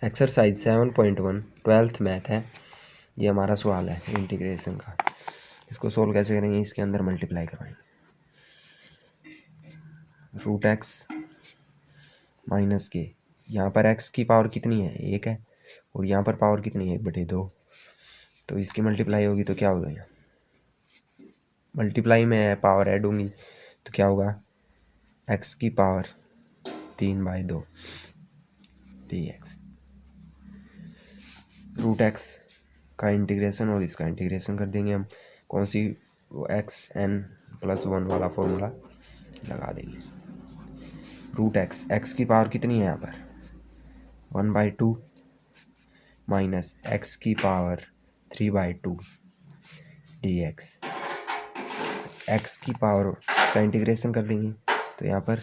Exercise 7.1 12th math है। ये हमारा सवाल है इंटीग्रेशन का। इसको सोल्व कैसे करेंगे? इसके अंदर मल्टीप्लाई करवाएंगे। रूट एक्स माइनस के, यहाँ पर एक्स की पावर कितनी है? 1 है, और यहाँ पर पावर कितनी है? 1/2। तो इसकी मल्टीप्लाई होगी तो क्या होगा? यहाँ मल्टीप्लाई में पावर ऐड होंगी तो क्या होगा? एक्स की पावर 3/2 dx। रूट एक्स का इंटीग्रेशन और इसका इंटीग्रेशन कर देंगे हम। कौन सी? वो xn+1 वाला फॉर्मूला लगा देंगे। रूट एक्स की पावर कितनी है यहाँ पर? 1/2 माइनस एक्स की पावर 3/2 dx। एक्स की पावर, इसका इंटीग्रेशन कर देंगे तो यहाँ पर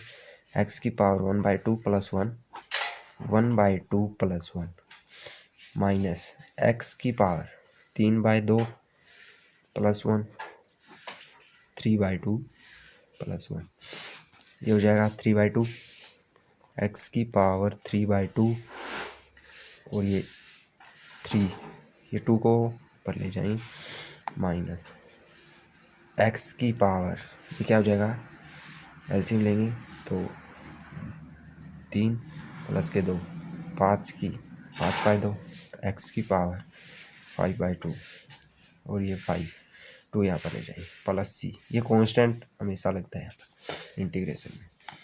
एक्स की पावर 1/2 + 1 + 1 माइनस एक्स की पावर 3/2 + 1 3/2 + 1। ये हो जाएगा 3/2। एक्स की पावर 3/2 और ये 3, ये 2 को ऊपर ले जाएंगे माइनस एक्स की पावर, ये क्या हो जाएगा? एलसीएम लेंगे तो 3 + 2 5/2। एक्स की पावर 5/2 और ये 5 2 यहाँ पर ले जाएंगे प्लस c। ये कांस्टेंट हमेशा लगता है इंटीग्रेशन में।